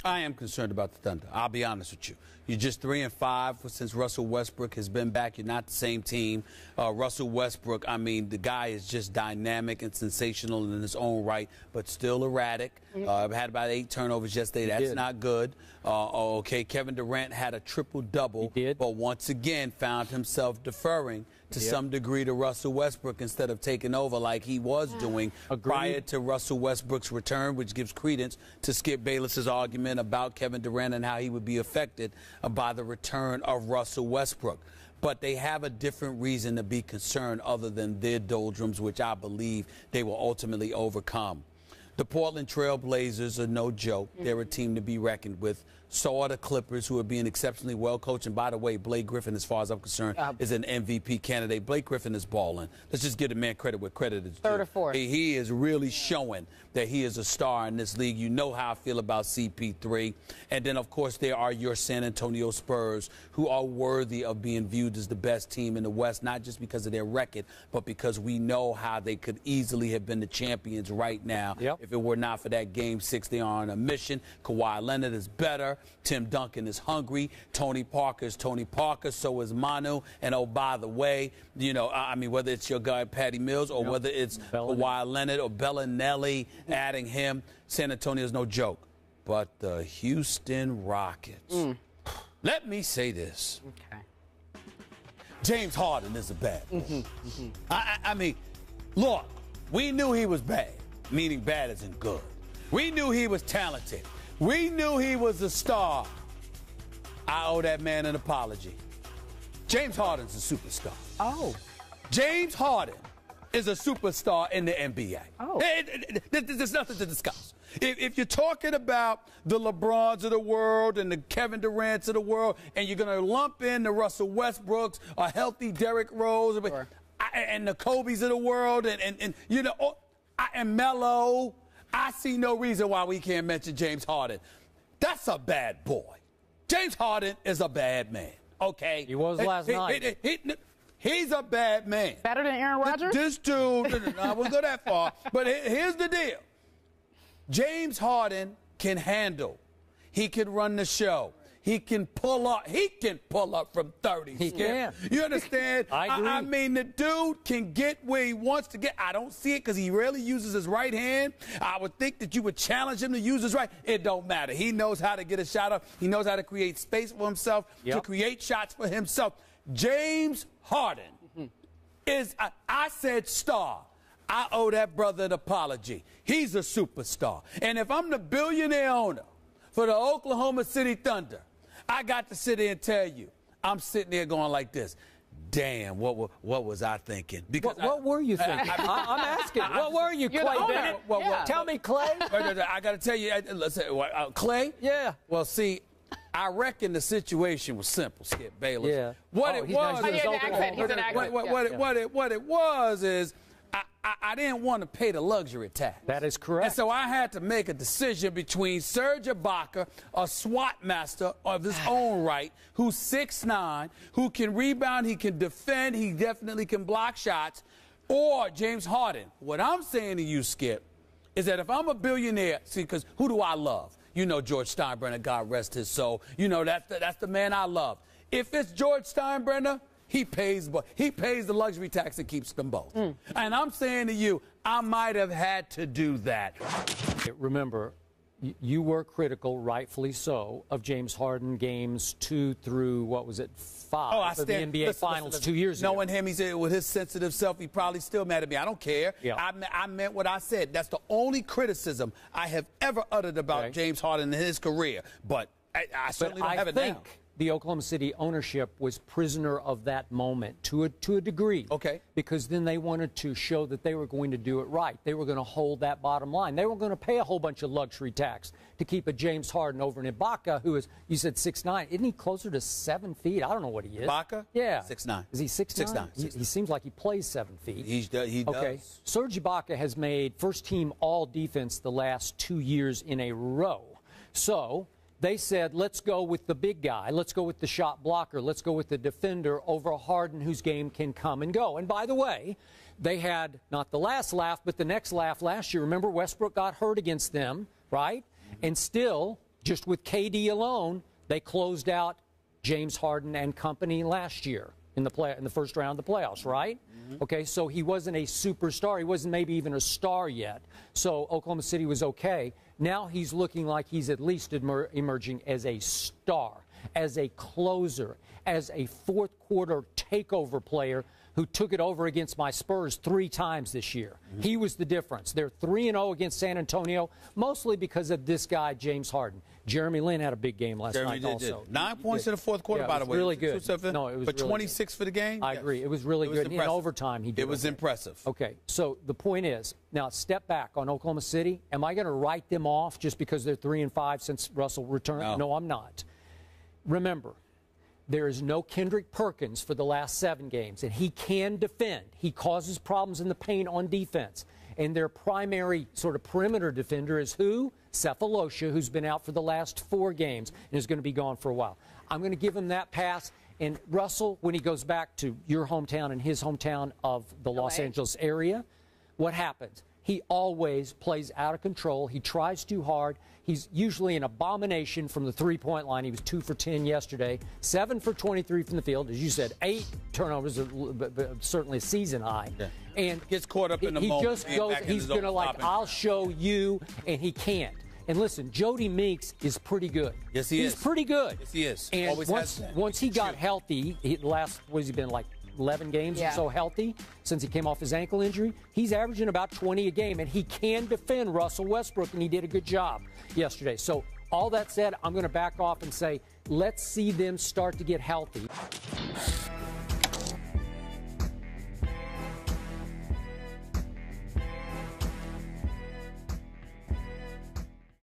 I am concerned about the Thunder. I'll be honest with you. You're just 3-5 since Russell Westbrook has been back. You're not the same team. Russell Westbrook, I mean, the guy is just dynamic and sensational in his own right, but still erratic. Had about 8 turnovers yesterday. That's not good. Okay, Kevin Durant had a triple-double, but once again found himself deferring to some degree to Russell Westbrook instead of taking over like he was doing prior to Russell Westbrook's return, which gives credence to Skip Bayless's argument about Kevin Durant and how he would be affected by the return of Russell Westbrook. But they have a different reason to be concerned other than their doldrums, which I believe they will ultimately overcome. The Portland Trail Blazers are no joke. They're a team to be reckoned with. So are the Clippers, who are being exceptionally well coached. And by the way, Blake Griffin, as far as I'm concerned, is an MVP candidate. Blake Griffin is balling. Let's just give the man credit where credit is due. Third or fourth. He is really showing that he is a star in this league. You know how I feel about CP3. And then, of course, there are your San Antonio Spurs, who are worthy of being viewed as the best team in the West, not just because of their record, but because we know how they could easily have been the champions right now. If it were not for that Game 6, they are on a mission. Kawhi Leonard is better. Tim Duncan is hungry. Tony Parker is Tony Parker. So is Manu. And, oh, by the way, you know, I mean, whether it's your guy Patty Mills or whether it's Kawhi Leonard or Bellinelli, adding him, San Antonio is no joke. But the Houston Rockets. Let me say this. James Harden is a bad boy. I mean, look, we knew he was bad. Meaning bad isn't good. We knew he was talented. We knew he was a star. I owe that man an apology. James Harden's a superstar. James Harden is a superstar in the NBA. There's nothing to discuss. If you're talking about the LeBrons of the world and the Kevin Durants of the world, and you're going to lump in the Russell Westbrooks, a healthy Derrick Rose, and the Kobe's of the world, and you know, and Melo, I see no reason why we can't mention James Harden. That's a bad boy. James Harden is a bad man, okay? He was last night. He's a bad man. Better than Aaron Rodgers? This dude, I won't go that far, but here's the deal. James Harden can handle. He can run the show. He can pull up. He can pull up from 30. He can. You understand? I agree. I mean, the dude can get where he wants to get. I don't see it because he rarely uses his right hand. I would think that you would challenge him to use his right. It don't matter. He knows how to get a shot up. He knows how to create space for himself, to create shots for himself. James Harden is, I said star. I owe that brother an apology. He's a superstar. And if I'm the billionaire owner for the Oklahoma City Thunder, I got to sit there and tell you, I'm sitting there going like this. Damn, what was I thinking? Because what were you thinking? I'm asking. What were you, Clay Bennett? Tell me, Clay. I got to tell you, Clay? Yeah. Well, see, I reckon the situation was simple, Skip Bayless. What it was is I didn't want to pay the luxury tax. That is correct. And so I had to make a decision between Serge Ibaka, a SWAT master of his own right, who's 6'9", who can rebound, he can defend, he definitely can block shots, or James Harden. What I'm saying to you, Skip, is that if I'm a billionaire, see, because who do I love? You know George Steinbrenner, God rest his soul. You know that's the man I love. If it's George Steinbrenner, he pays the luxury tax and keeps them both. And I'm saying to you, I might have had to do that. Remember, you were critical, rightfully so, of James Harden games 2 through, what was it, 5 of the NBA Finals 2 years ago. Knowing him, he said with his sensitive self, he probably still mad at me. I don't care. I meant what I said. That's the only criticism I have ever uttered about James Harden in his career. But I certainly don't have it now. The Oklahoma City ownership was prisoner of that moment to a degree. Because then they wanted to show that they were going to do it right. They were going to hold that bottom line. They were going to pay a whole bunch of luxury tax to keep a James Harden over in Ibaka, who is, you said 6'9". Isn't he closer to 7 feet? I don't know what he is. Ibaka? Yeah. 6'9". Is he 6'9"? 6'9". He seems like he plays 7 feet. He does. Serge Ibaka has made first-team all-defense the last 2 years in a row. So they said, let's go with the big guy. Let's go with the shot blocker. Let's go with the defender over Harden, whose game can come and go. And by the way, they had not the last laugh, but the next laugh last year. Remember, Westbrook got hurt against them, right? And still, Just with KD alone, they closed out James Harden and company last year in the first round of the playoffs, right? Okay, so he wasn't a superstar. He wasn't maybe even a star yet. So Oklahoma City was okay. Now he's looking like he's at least emerging as a star, as a closer, as a fourth quarter takeover player who took it over against my Spurs 3 times this year. He was the difference. They're 3-0 against San Antonio, mostly because of this guy, James Harden. Jeremy Lin had a big game last night also. 9 points in the fourth quarter, by the way. Really good. No, it was but 26 for the game? I agree. It was really good. In overtime, he did. It was impressive. Okay, so the point is, now step back on Oklahoma City. Am I going to write them off just because they're 3-5 since Russell returned? No, I'm not. Remember, there is no Kendrick Perkins for the last 7 games, and he can defend. He causes problems in the paint on defense. And their primary sort of perimeter defender is who? Cephalosha, who's been out for the last 4 games and is going to be gone for a while. I'm going to give him that pass. And Russell, when he goes back to your hometown and his hometown of the Los Angeles area, what happens? He always plays out of control. He tries too hard. He's usually an abomination from the three-point line. He was 2 for 10 yesterday, 7 for 23 from the field. As you said, 8 turnovers, certainly a season high. Yeah. And gets caught up in the moment. He just goes, he's going to like, I'll show you, and he can't. And listen, Jody Meeks is pretty good. Yes, he is. He's pretty good. Yes, he is. And Always has been. once he got healthy, what has he been, like 11 games or so healthy since he came off his ankle injury? He's averaging about 20 a game, and he can defend Russell Westbrook, and he did a good job yesterday. So all that said, I'm going to back off and say, let's see them start to get healthy.